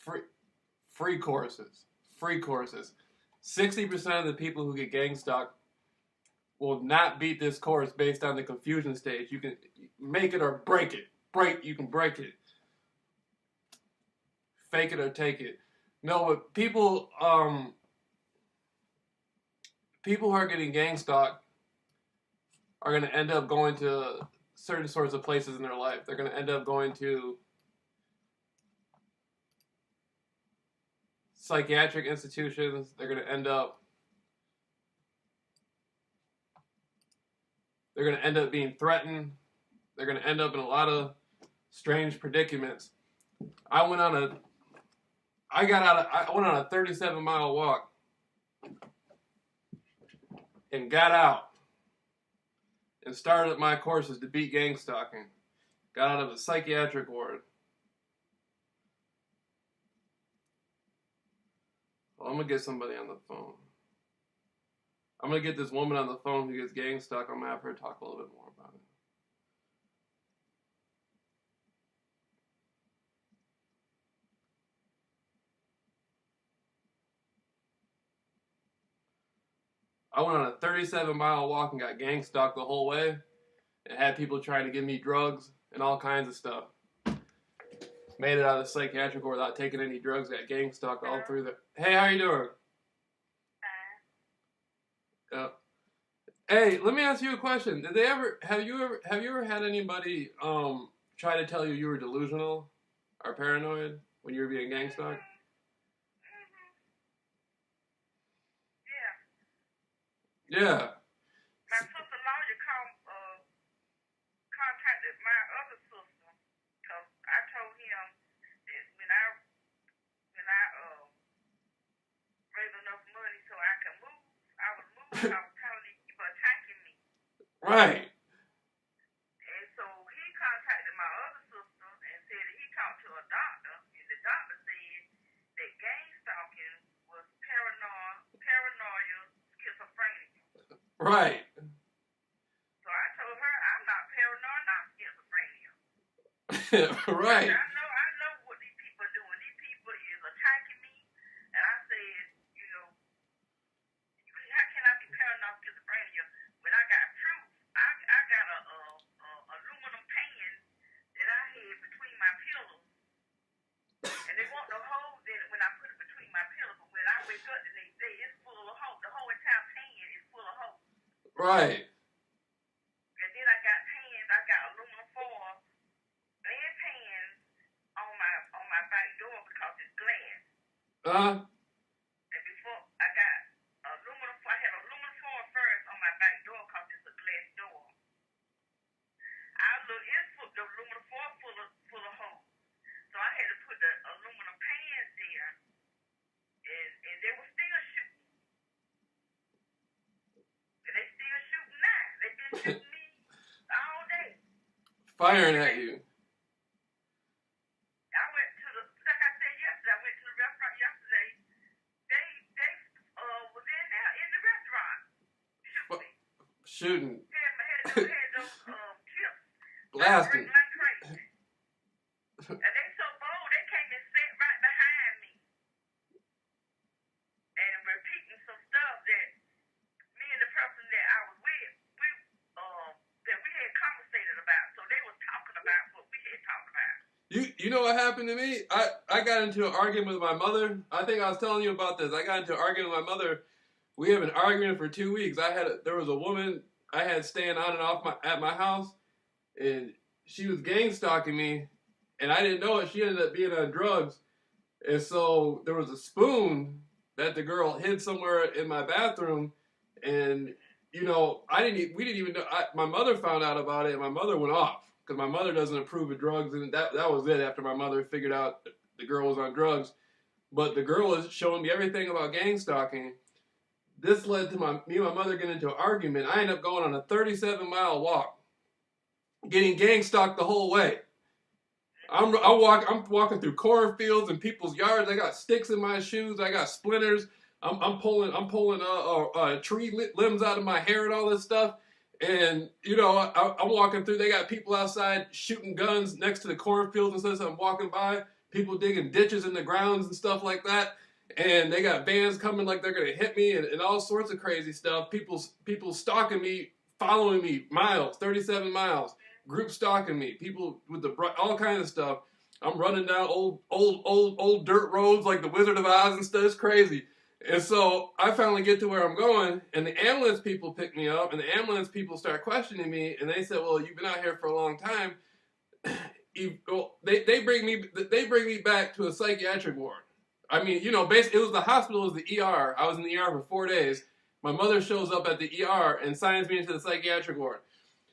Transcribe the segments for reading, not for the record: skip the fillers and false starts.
free, free courses. Free courses. 60% of the people who get gang stalked will not beat this course based on the confusion stage. You can make it or break it. You can break it. Fake it or take it. No, but people who are getting gang stalked are going to end up going to certain sorts of places in their life. They're going to end up going to psychiatric institutions. They're going to end up being threatened. They're going to end up in a lot of strange predicaments. I went on a 37-mile walk and got out and started my courses to beat gang stalking. Got out of a psychiatric ward. Well, I'm going to get somebody on the phone. I'm going to get this woman on the phone who gets gang stalked. I'm going to have her talk a little bit more about it. I went on a 37-mile walk and got gang stalked the whole way. And had people trying to give me drugs and all kinds of stuff. Made it out of the psychiatric ward without taking any drugs. Got gang stalked all through the... Hey, how you doing? Hey, let me ask you a question. Did they ever... Have you ever had anybody try to tell you were delusional or paranoid when you were being gang stalked? Yeah. My sister-in-law contacted my other sister because I told him that when I raised enough money so I could move, I was moving. I was telling him he was attacking me. Right. And so he contacted my other sister and said that he talked to a doctor, and the doctor said that gang stalking was paranoia schizophrenia. Right. So I told her I'm not paranoid, not schizophrenia. Right. I know what these people are doing. These people is attacking me, and I said, how can I be paranoid schizophrenia when I got proof? I got a aluminum pan that I had between my pillows, and there wasn't no holes in it when I put it between my pillows. But when I wake up the next day, it's full of holes. The whole entire pan is full of holes. Right. And then I got pans. I got aluminum foil and pans on my back door because it's glass. And before I got I had aluminum foil first on my back door because it's a glass door. The aluminum foil full of holes. So I had to put the aluminum pans there, and they were still shooting. And they still shooting now. They've been shooting me all day. Firing at you. I went to like I said yesterday, I went to the restaurant yesterday. They was in there in the restaurant shooting me. Shooting. Had those chips. Blasting. Like crazy. And they so bold, they came and sat right behind me and repeating some stuff that me and the person that I was with, that we had conversated about. So they was talking about what we had talked about. You know what happened to me? I got into an argument with my mother. I think I was telling you about this. I got into an argument with my mother. We have been arguing for 2 weeks. There was a woman I had staying on and off at my house, and she was gang stalking me, and I didn't know it. She ended up being on drugs, and so there was a spoon that the girl hid somewhere in my bathroom, and we didn't even know. My mother found out about it, and my mother went off because my mother doesn't approve of drugs, and that was it. After my mother figured out the girl was on drugs, but the girl was showing me everything about gang stalking. This led to me and my mother getting into an argument. I ended up going on a 37-mile walk, getting gang stalked the whole way. I'm walking through cornfields and people's yards. I got sticks in my shoes. I got splinters. I'm pulling tree limbs out of my hair and all this stuff. And I'm walking through. They got people outside shooting guns next to the cornfields and stuff. So I'm walking by. people digging ditches in the grounds and stuff like that. And they got vans coming like they're gonna hit me and all sorts of crazy stuff. People stalking me, following me miles, 37 miles, group stalking me, people with all kinds of stuff. I'm running down old dirt roads like the Wizard of Oz and stuff. It's crazy. And so I finally get to where I'm going, and the ambulance people pick me up, and the ambulance people start questioning me, and they said, "Well, you've been out here for a long time." They bring me back to a psychiatric ward. I mean, basically, it was the hospital, it was the ER. I was in the ER for 4 days. My mother shows up at the ER and signs me into the psychiatric ward.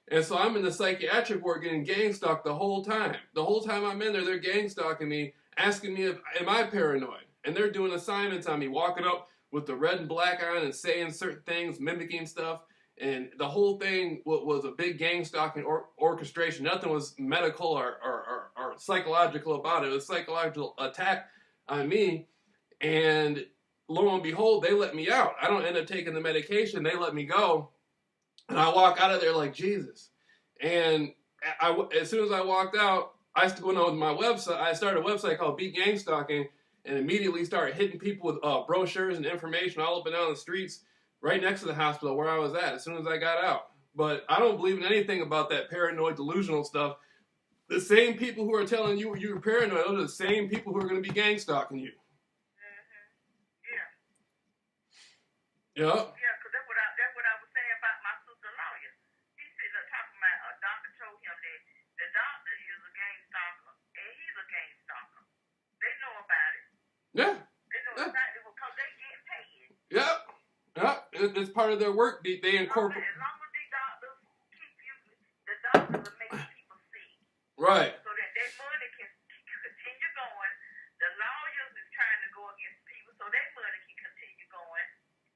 And so I'm in the psychiatric ward getting gang stalked the whole time. The whole time I'm in there, they're gang stalking me, asking me am I paranoid? And they're doing assignments on me, walking up with the red and black on and saying certain things, mimicking stuff. And the whole thing was a big gang stalking orchestration. Nothing was medical or psychological about it. It was a psychological attack on me. And lo and behold, they let me out. I don't end up taking the medication. They let me go. And I walk out of there like Jesus. And as soon as I walked out, I went on my website. I started a website called Beat Gang Stalking, and immediately started hitting people with brochures and information all up and down the streets right next to the hospital where I was at as soon as I got out. But I don't believe in anything about that paranoid, delusional stuff. The same people who are telling you you're paranoid, those are the same people who are going to be gang stalking you. Yeah. Yeah, because that's what I was saying about my sister lawyer. He's sitting there talking about a doctor told him that the doctor is a gang stalker and he's a gang stalker. They know about it. Yeah. They know exactly because they getting paid. Yeah. Yeah. It's part of their work. They incorporate. As long as these doctors keep you, the doctors are making people sick. Right. So that their money can continue going. The lawyers is trying to go against people so their money can continue going.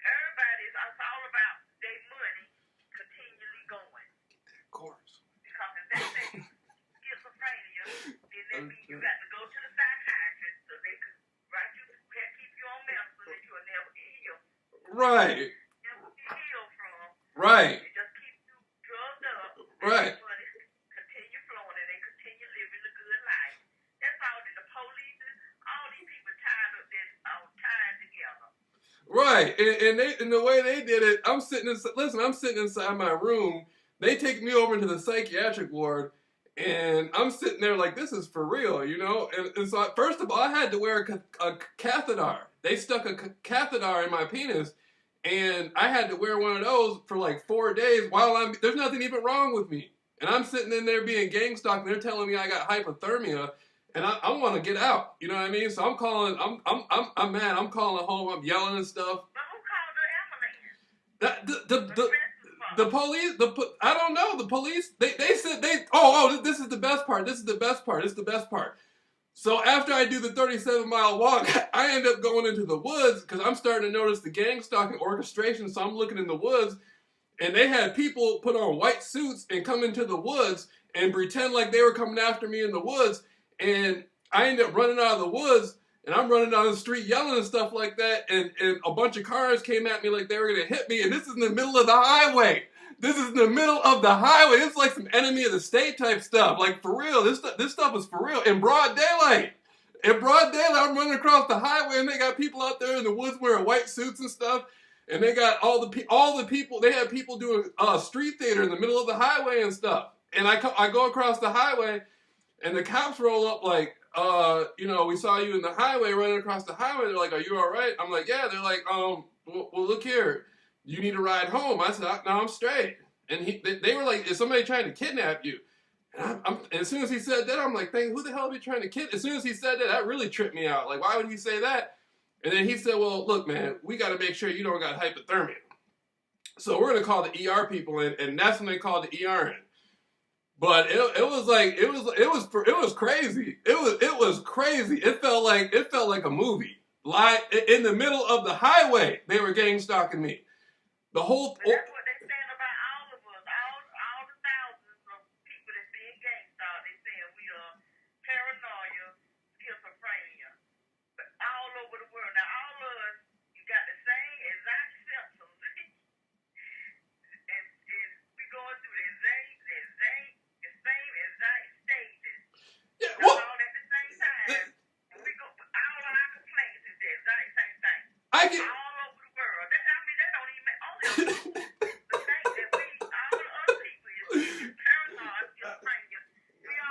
Everybody's all about their money continually going. Of course. Because if they say schizophrenia, then that means you got to go to the psychiatrist so they can write you, keep you on medicine that you'll never heal. Right. Never heal from. Right. They just keep you drugged up. Right. Their money continue flowing and they continue living a good life. That's all that the police, all these people tied up, tied together. Right, and the way they did it, I'm sitting inside my room. They take me over into the psychiatric ward, and I'm sitting there like, this is for real, And so, first of all, I had to wear a catheter. They stuck a catheter in my penis, and I had to wear one of those for like 4 days while there's nothing even wrong with me. And I'm sitting in there being gang stalked, and they're telling me I got hypothermia. And I want to get out, you know what I mean? So I'm calling, I'm mad. I'm calling home. I'm yelling and stuff. But who called the ambulance? The police, I don't know. The police, they said this is the best part. This is the best part. This is the best part. So after I do the 37-mile walk, I end up going into the woods because I'm starting to notice the gang stalking orchestration. So I'm looking in the woods, and they had people put on white suits and come into the woods and pretend like they were coming after me in the woods. And I ended up running out of the woods, and I'm running down the street yelling and stuff like that, and a bunch of cars came at me like they were going to hit me, and this is in the middle of the highway. This is in the middle of the highway. It's like some enemy of the state type stuff. Like, for real, this stuff is for real. In broad daylight. In broad daylight, I'm running across the highway, and they got people out there in the woods wearing white suits and stuff, and they got all the people, they had people doing street theater in the middle of the highway and stuff. And I go across the highway, and the cops roll up like, we saw you in the highway, running across the highway. They're like, are you all right? I'm like, yeah. They're like, well, look here. You need a ride home. I said, no, I'm straight. And they were like, is somebody trying to kidnap you? And as soon as he said that, I'm like, who the hell are you trying to kidnap? As soon as he said that, that really tripped me out. Like, why would he say that? And then he said, well, look, man, we got to make sure you don't got hypothermia. So we're going to call the ER people in, and that's when they called the ER in. But it was crazy. It was crazy. It felt like a movie. Like in the middle of the highway, they were gang stalking me. The whole. But that's what they saying about all of us, all the thousands of people that's being gang stalked. They saying we are paranoia, schizophrenia, but all over the world. Now all of us, you got the same exact symptoms, and we going through the same exact stages. Yeah, well, all at the same time.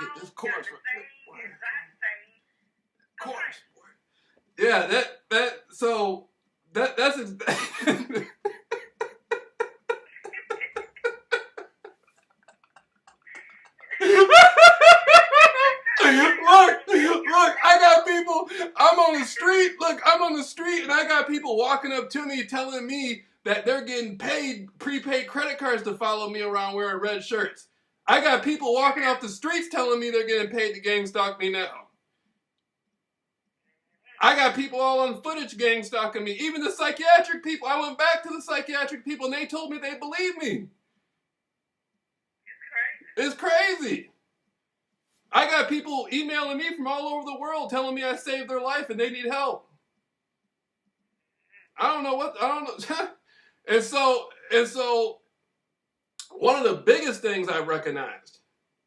get this course. Got the same, exact same. Course. Yeah, that's Look, I got people, I'm on the street and I got people walking up to me telling me that they're getting paid prepaid credit cards to follow me around wearing red shirts. I got people walking off the streets telling me they're getting paid to gang stalk me now. I got people all on footage gang stalking me. Even the psychiatric people. I went back to the psychiatric people and they told me they believe me. It's crazy. I got people emailing me from all over the world telling me I saved their life and they need help. I don't know. And so one of the biggest things I recognized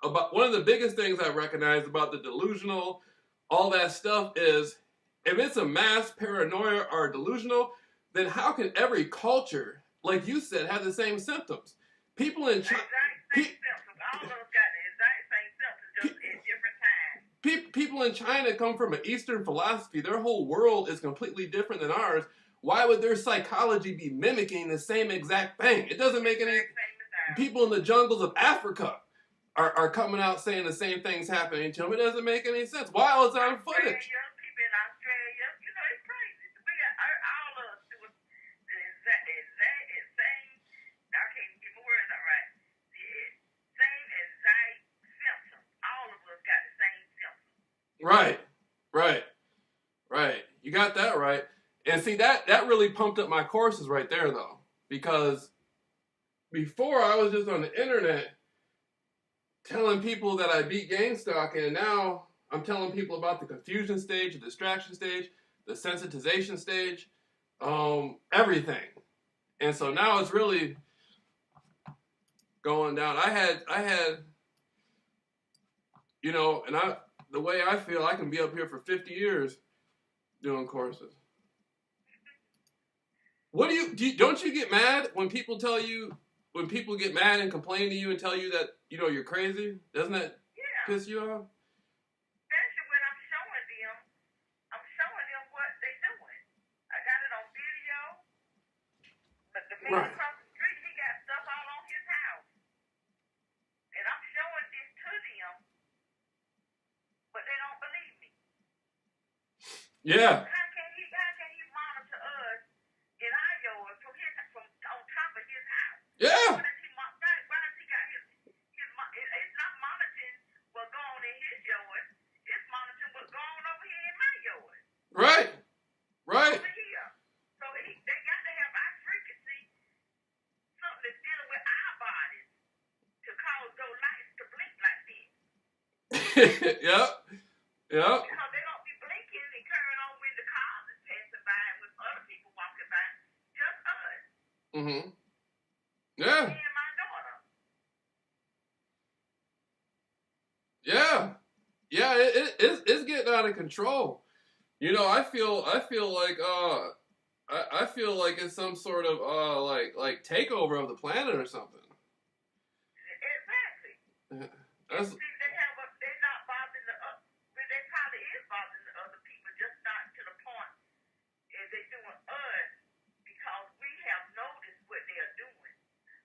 about the delusional, all that stuff is, if it's a mass paranoia or delusional, then how can every culture, like you said, have the same symptoms? People in China, people in China come from an Eastern philosophy. Their whole world is completely different than ours. Why would their psychology be mimicking the same exact thing? It doesn't make any... People in the jungles of Africa are coming out saying the same thing's happening to them. It doesn't make any sense. While it's on footage. People in Australia, it's crazy. All of us do the exact same, I can't get my words out right. The same exact symptoms. All of us got the same symptoms. Right. You got that right. And see, that really pumped up my courses right there, though. Because before, I was just on the internet telling people that I beat gang stalking, and now I'm telling people about the confusion stage, the distraction stage, the sensitization stage, everything. And so now it's really going down. I had, and the way I feel, I can be up here for 50 years doing courses. What don't you get mad when people get mad and complain to you and tell you that, you're crazy? Doesn't that piss you off? Especially when I'm showing them what they're doing. I got it on video, but the man across the street, he got stuff all on his house. And I'm showing this to them, but they don't believe me. Yeah. How can he monitor us in our yard from on top of his house? Yeah. Why does he got his it's not monitoring what's going on in his yard. It's monitoring what's going on over here in my yard. Right. Over here. So they got to have our frequency, something that's dealing with our bodies, to cause those lights to blink like this. Yep. Because they don't be blinking and carrying on when the cars is passing by and with other people walking by. Just us. Mm-hmm. Yeah. Me and my daughter. Yeah, it's getting out of control. I feel like it's some sort of like takeover of the planet or something. Exactly. That's, See, they're not bothering but they probably is bothering the other people, just not to the point as they doing us, because we have noticed what they are doing.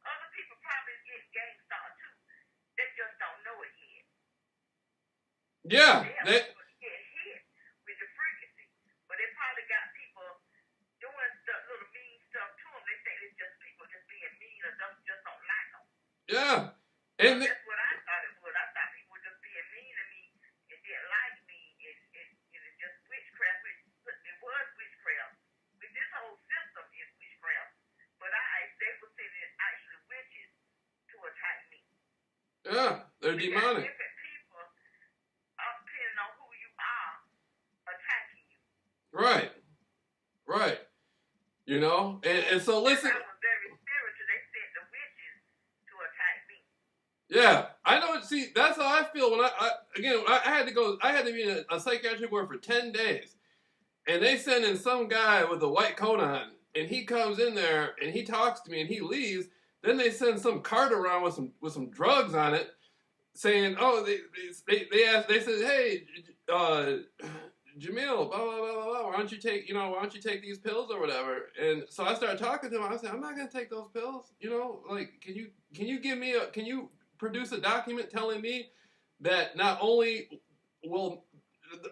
Other people probably get gang stalked too. They just don't know it yet. yeah. They get hit with the frequency, but they probably got people doing stuff, little mean stuff to them. They think it's just people just being mean or just don't like them. Yeah. And that's what I thought it was. I thought people were just being mean to me and didn't like me. It's just witchcraft. It was witchcraft. This whole system is witchcraft. But they were saying it's actually witches to attack me. yeah, they're demonic. Different people, depending on who you are, attacking you. Right. And so listen. I was very spiritual. They sent the witches to attack me. Yeah, I know. See, that's how I feel when I had to be in a psychiatric ward for 10 days, and they send in some guy with a white coat on, and he comes in there and he talks to me and he leaves. Then they send some cart around with some drugs on it, saying, oh, they asked, they said, hey, Jamil, blah blah blah blah blah. Why don't you take, why don't you take these pills or whatever? And so I started talking to him. I said, I'm not gonna take those pills. Like, can you give me can you produce a document telling me that not only will,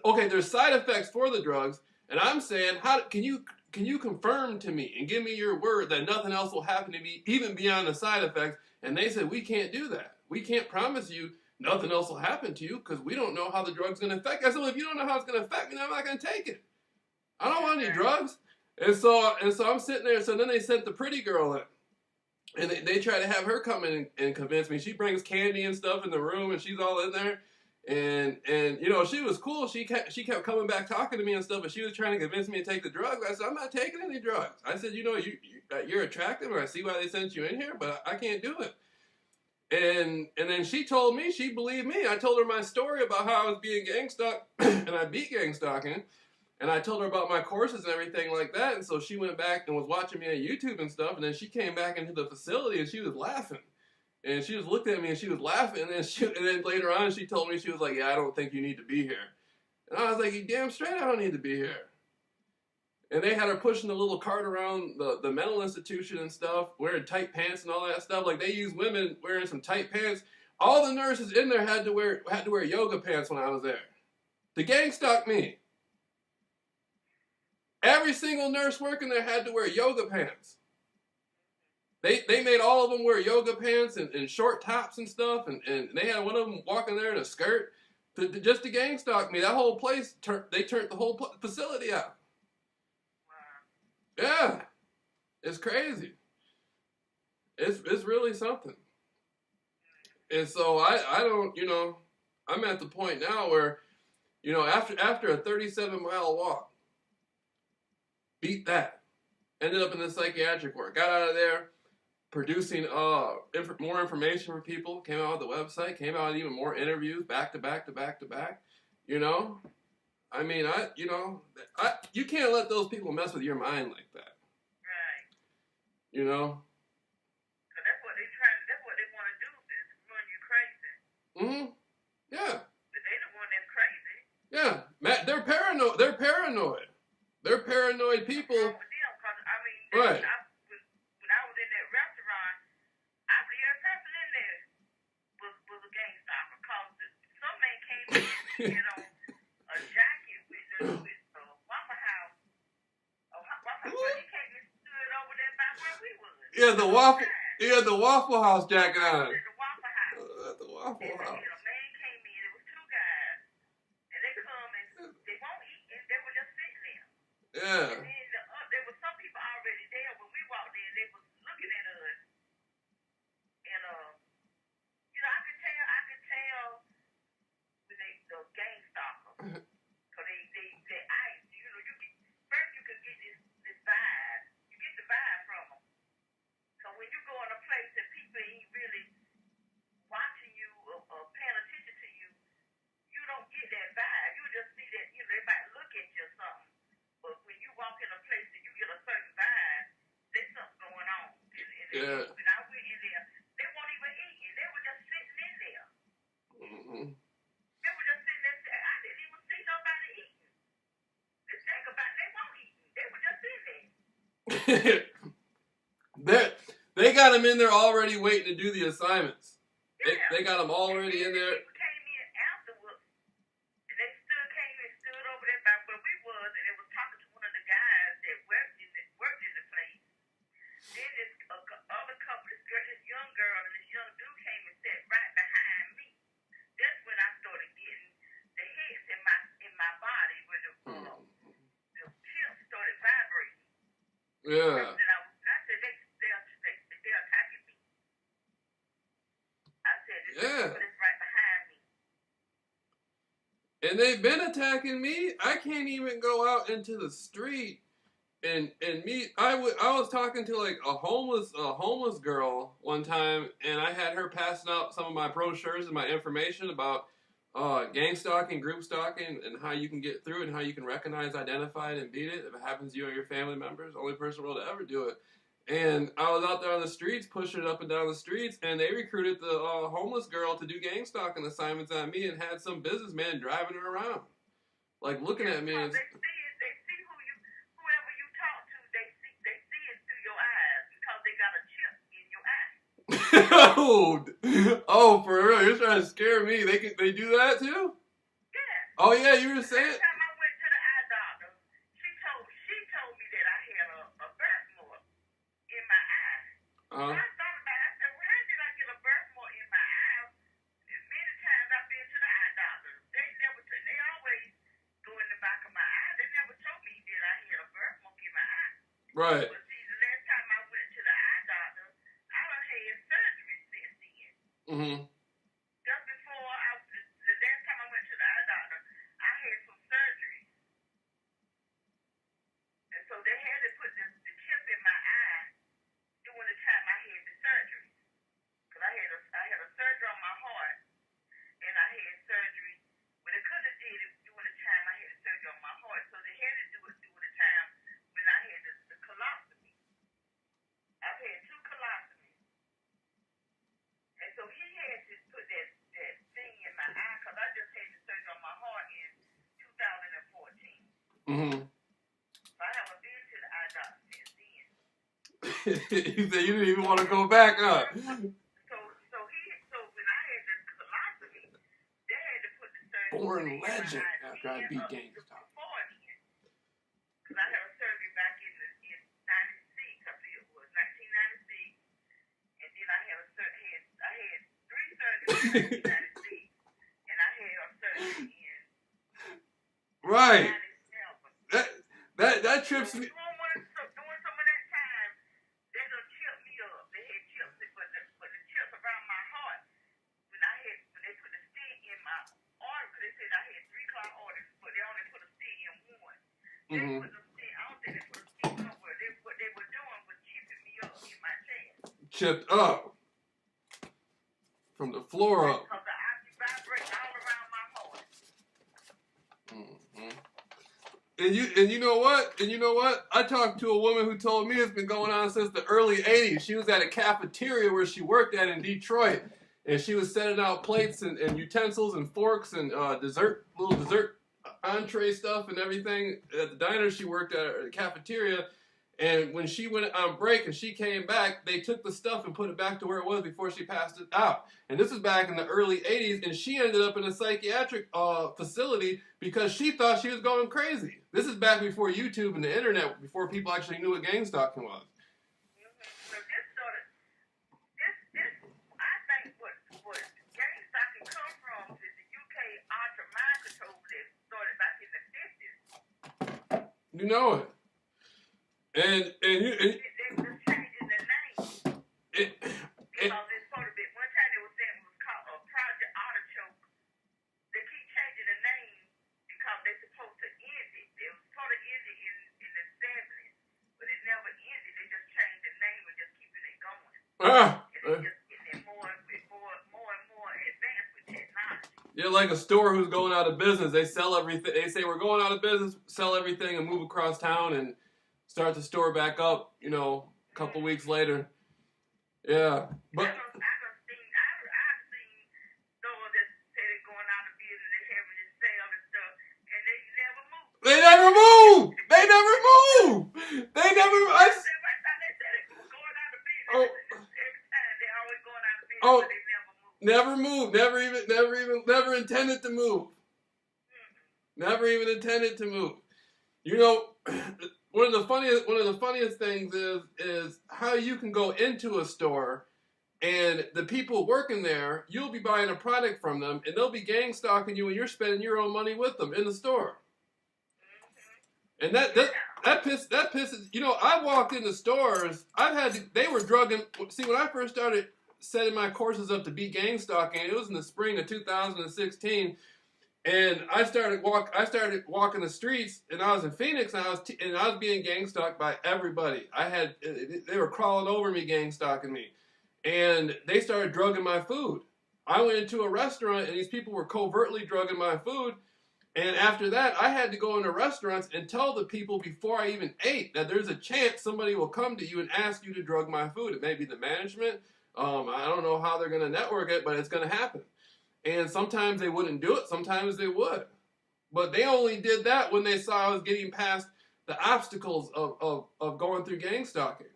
okay, there's side effects for the drugs, and I'm saying, how can you confirm to me and give me your word that nothing else will happen to me even beyond the side effects? And they said, we can't do that. We can't promise you nothing else will happen to you because we don't know how the drug's going to affect. I said, well, if you don't know how it's going to affect me, then I'm not going to take it. I don't want any drugs. And so I'm sitting there. So then they sent the pretty girl in, and they try to have her come in and convince me. She brings candy and stuff in the room, and she's all in there. And she was cool. She kept coming back talking to me and stuff, but she was trying to convince me to take the drugs. I said, I'm not taking any drugs. I said, you're attractive, and I see why they sent you in here, but I can't do it. And then she told me, she believed me. I told her my story about how I was being gang stalked, and I beat gang stalking. And I told her about my courses and everything like that. And so she went back and was watching me on YouTube and stuff. And then she came back into the facility and she was laughing. And she just looked at me and she was laughing. And then later on she told me, she was like, yeah, I don't think you need to be here. And I was like, you damn straight I don't need to be here. And they had her pushing the little cart around the mental institution and stuff, wearing tight pants and all that stuff. Like, they use women wearing some tight pants. All the nurses in there had to wear yoga pants when I was there. The gang stalked me. Every single nurse working there had to wear yoga pants. They made all of them wear yoga pants and short tops and stuff. And they had one of them walking there in a skirt just to gang stalk me. That whole place, they turned the whole facility out. Yeah, it's crazy. It's really something. And so I don't, I'm at the point now where, after a 37-mile walk, beat that. Ended up in the psychiatric ward. Got out of there, producing more information for people. Came out with the website. Came out with even more interviews, back to back to back to back. I mean, you can't let those people mess with your mind like that. Right. You know? So that's what they want to do, is run you crazy. Mm-hmm. Yeah. But they the one that's crazy. Yeah. Matt, they're paranoid. They're paranoid people. What's wrong with them? Because, Right. When I was in that restaurant, I believe every person in there was a gang stalker. Because some man came in and on a jacket with Waffle House. Waffle House. He came and stood over there by where we was. Yeah, the Waffle House jacket on. The Waffle House. The Waffle House. A man came in. It was two guys, and they come and they won't eat, and they were just sitting there. Yeah. And then there were some people already there when we walked in. They was looking at us, and I could tell when the gang stalker. So they ice. First you can get this vibe. You get the vibe from them. So when you go in a place that people ain't really watching you or paying attention to you, you don't get that vibe. You just see that they might look at you or something. But when you walk in a place and you get a certain vibe, there's something going on. And when I went in there, they weren't even eating. They were just sitting in there. Mm-hmm. They were just sitting there. I didn't even see nobody eating. The thing about it, they weren't eating. They were just sitting there. They got them in there already waiting to do the assignments. Yeah. They got them already in there. People came in afterwards, and they stood over there by where we was, and they was talking to one of the guys that worked in the place. Then this other couple, this young girl and this young dude came and sat right behind me. That's when I started getting the hits in my body where the tips started vibrating. Yeah. And I said they're attacking me. I said it's right behind me. And they've been attacking me. I can't even go out into the street and meet. I was talking to like a homeless girl one time, and I had her passing out some of my brochures and my information about gang stalking, group stalking, and how you can get through it, and how you can recognize, identify it, and beat it if it happens to you or your family members. Only person in the world to ever do it. And I was out there on the streets, pushing it up and down the streets, and they recruited the homeless girl to do gang stalking assignments on me, and had some businessman driving her around, like looking at me. And They see whoever you talk to, they see it through your eyes because they got a chip in your eye. Oh, for real? You're trying to scare me? They do that too? Yeah. Oh yeah, you were saying. Last time I went to the eye doctor, she told me that I had a birthmark in my eye. Uh-huh. I thought about it. I said, well, how did I get a birthmark in my eye? Many times I've been to the eye doctor. They always go in the back of my eye. They never told me that I had a birthmark in my eye. Right. But see, the last time I went to the eye doctor, I done had surgery since then. Mm-hmm. Just before the last time I went to the eye doctor, I had some surgery. And so they had to put the chip in my eye during the time I had the surgery. Because I had a surgery on my heart, and I had surgery, but they couldn't have did it during the time I had the surgery on my heart. So they had to do it during the time when I had the colostomy. I've had 2 colostomies. And so he had to put that thing in my eye because I just had the surgery on my heart in 2014. Mm-hmm. So I haven't been to the eye doctor since then. You said you didn't even want to go back, huh? So when I had the colostomy, they had to put the surgery Born in my legend eye after I beat gang stalking. before then. Because I had a surgery back in 96, I believe it was 1996, and then I had 3 surgeries in 1996, and I had a surgery in Right. 97. That trips me. During some of that time, they done chipped me up. They had chips, but the chips around my heart, when they put the stent in my artery, because they said I had 3 clogged arteries, but they only put a stent in one. They Mm-hmm. put the stent, I don't think they put a stent somewhere. What they were doing was chipping me up in my chest. Chipped up. From the floor up. Because the oxy vibrating all around my heart. Mm-hmm. And you know what? I talked to a woman who told me it's been going on since the early 80s. She was at a cafeteria where she worked at in Detroit, and she was setting out plates and utensils and forks and little dessert entree stuff and everything at the diner she worked at, the cafeteria. And when she went on break and she came back, they took the stuff and put it back to where it was before she passed it out. And this was back in the early 80s, and she ended up in a psychiatric facility because she thought she was going crazy. This is back before YouTube and the internet, before people actually knew what gang stalking was. So I think what gang stalking come from is the UK ultra mind control that started back in the 50s. You know it. And They was changing the name. Because it's part of it. One time they were saying it was called Project Artichoke. They keep changing the name because they're supposed to end it. It was supposed to end it in the 70s, but it never ended. They just changed the name and just keeping it going. And it's just getting it more and more advanced with technology. You're like a store who's going out of business. They sell everything. They say we're going out of business, sell everything, and move across town and start the store back up, a couple weeks later. Yeah. But I've seen stores that say they're going out of business, they're having this sale and stuff, and they never move. they never move. They never move. They never. Every time they said they were going out of business, every time they're always going out of business, but they never move. Never intended to move. Never even intended to move. One of the funniest things is how you can go into a store and the people working there, you'll be buying a product from them and they'll be gang stalking you and you're spending your own money with them in the store. And that pisses. I walked into stores. They were drugging. See, when I first started setting my courses up to be gang stalking, it was in the spring of 2016. And I started walking the streets, and I was in Phoenix, and I was being gang stalked by everybody. They were crawling over me, gang stalking me, and they started drugging my food. I went into a restaurant, and these people were covertly drugging my food, And after that, I had to go into restaurants and tell the people before I even ate that there's a chance somebody will come to you and ask you to drug my food. It may be the management. I don't know how they're going to network it, but it's going to happen. And sometimes they wouldn't do it. Sometimes they would. But they only did that when they saw I was getting past the obstacles of going through gang stalking.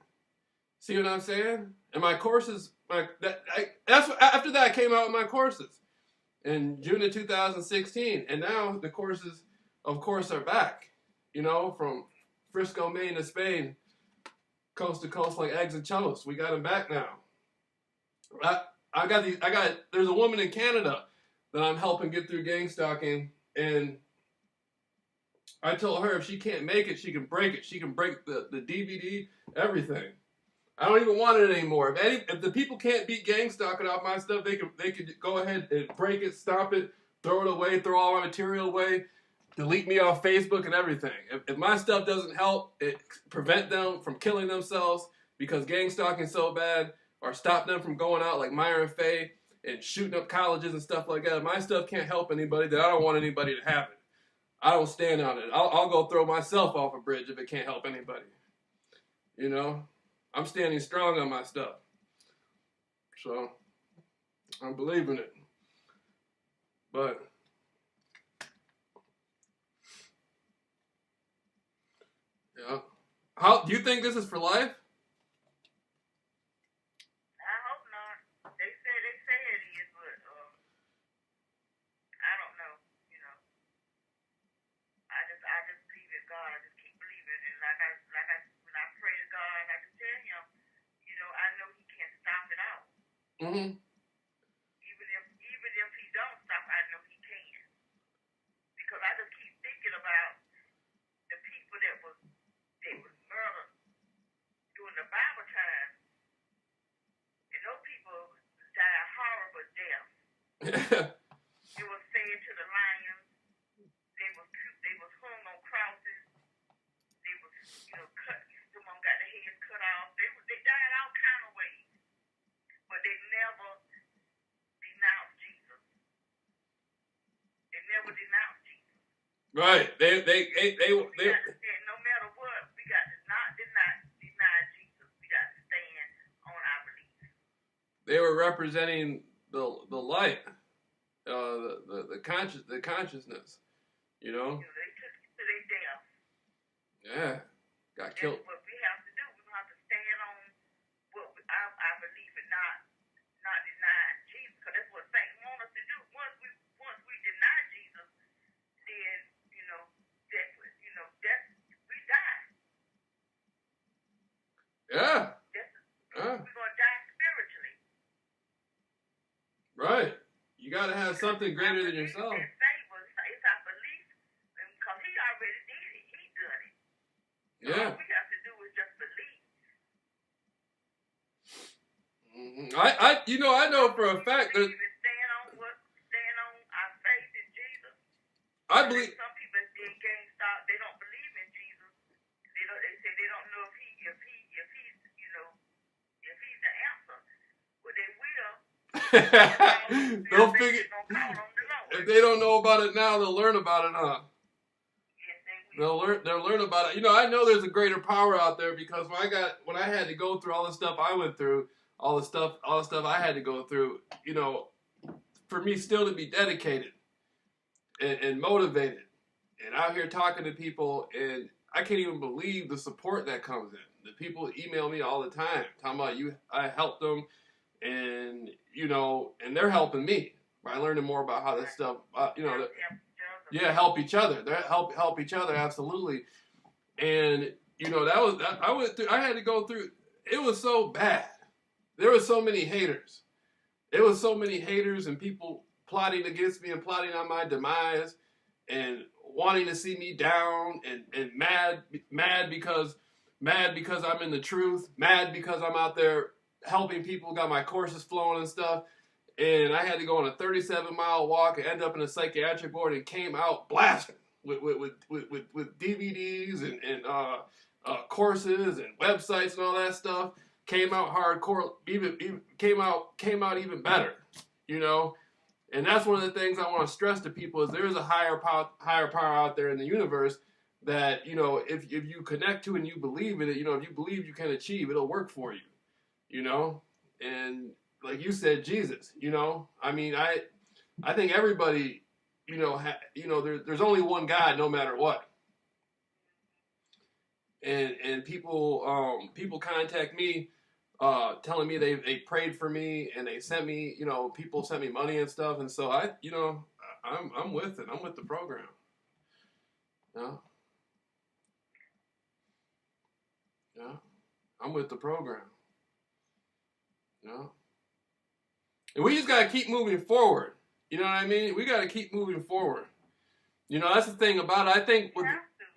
See what I'm saying? And my courses, after that I came out with my courses in June of 2016. And now the courses, of course, are back. You know, from Frisco, Maine to Spain, coast to coast like eggs and toast. We got them back now. There's a woman in Canada that I'm helping get through gang stalking, and I told her if she can't make it, she can break it. She can break the DVD, everything. I don't even want it anymore. If the people can't beat gang stalking off my stuff, they could go ahead and break it, stop it, throw it away, throw all my material away, delete me off Facebook and everything. If my stuff doesn't help prevent them from killing themselves because gang stalking is so bad, or stop them from going out like Myron Faye and shooting up colleges and stuff like that, if my stuff can't help anybody, then I don't want anybody to have it. I don't stand on it. I'll go throw myself off a bridge if it can't help anybody. You know? I'm standing strong on my stuff. So, I'm believing it. But, yeah. How do you think this is for life? I hope not. They say it is, but I don't know. You know, I just believe in God. I just keep believing, and when I pray to God, I just tell Him, you know, I know He can stop it out. Mm-hmm. Even if He don't stop, I know He can, because I just keep thinking about the people that was murdered during the Bible time, and those people died horrible deaths. It was fed to the lions. They was hung on crosses. They was, you know, cut. Some of them got their heads cut off. They died all kind of ways, but they never denounced Jesus. They never denounced Jesus. Right. They No matter what, we got to not deny Jesus. We got to stand on our beliefs. They were representing the light, the consciousness. You know. They took it to their death. Yeah. Got killed. That's what we have to do. We have to stand on our belief and not deny Jesus, because that's what Satan wants us to do. Once we deny Jesus, then we die. Yeah. We're gonna die spiritually. Right. You got to have something greater than yourself. It's our belief, because He already did it. He done it. So Yeah. all we have to do is just believe. Mm-hmm. I know for a fact that Stand on our faith in Jesus. I believe. Some people in gang stalk, they don't believe in Jesus. They say they don't know if he's the answer. Well, they will. They'll figure. If they don't know about it now, they'll learn about it, huh? Yes, they will. They'll learn about it. You know, I know there's a greater power out there, because when I had to go through all the stuff I went through, all the stuff I had to go through, you know, for me still to be dedicated and motivated and out here talking to people, and I can't even believe the support that comes in. The people email me all the time talking about I helped them, and you know, and they're helping me by learning more about how this stuff, help each other. They help each other, absolutely. And you know, I had to go through. It was so bad. There were so many haters. There was so many haters and people plotting against me and plotting on my demise and wanting to see me down and mad because I'm in the truth, mad because I'm out there helping people, got my courses flowing and stuff. And I had to go on a 37-mile walk and end up in a psychiatric ward, and came out blasting with DVDs and courses and websites and all that stuff. Came out hardcore, even came out even better, you know. And that's one of the things I want to stress to people is there is a higher power out there in the universe that, you know, if you connect to and you believe in it, you know, if you believe you can achieve, it'll work for you, you know? And like you said, Jesus, you know, I mean, I think everybody, you know, there's only one God no matter what. And people contact me telling me they prayed for me and they sent me, you know, people sent me money and stuff, and so I'm with it. I'm with the program. Yeah, yeah, I'm with the program. Yeah, and we just gotta keep moving forward. You know what I mean? We gotta keep moving forward. You know, that's the thing about it. I think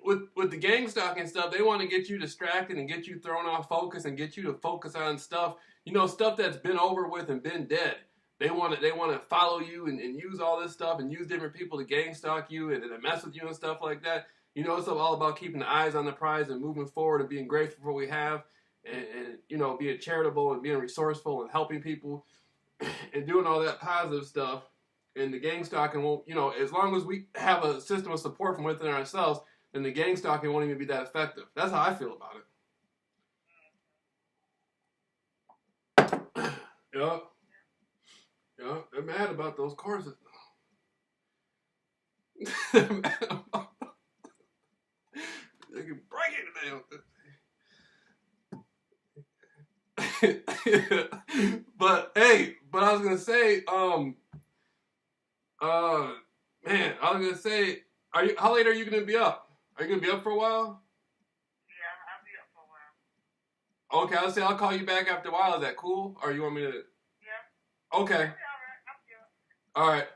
with the gang stalking stuff, they want to get you distracted and get you thrown off focus and get you to focus on stuff, you know, stuff that's been over with and been dead. They want to follow you and use all this stuff and use different people to gang stalk you and mess with you and stuff like that. You know, it's all about keeping the eyes on the prize and moving forward and being grateful for what we have and you know, being charitable and being resourceful and helping people and doing all that positive stuff. And the gang stalking won't, you know, as long as we have a system of support from within ourselves, then the gang stalking won't even be that effective. That's how I feel about it. Yeah. Yeah. They're mad about those courses. They're mad about they can break it down. But hey, but I was gonna say, man, I was gonna say, how late are you gonna be up? Are you gonna be up for a while? Yeah, I'll be up for a while. Okay, I'll call you back after a while. Is that cool? Or you want me to? Yeah. Okay. I'll be all right. I'm here. All right.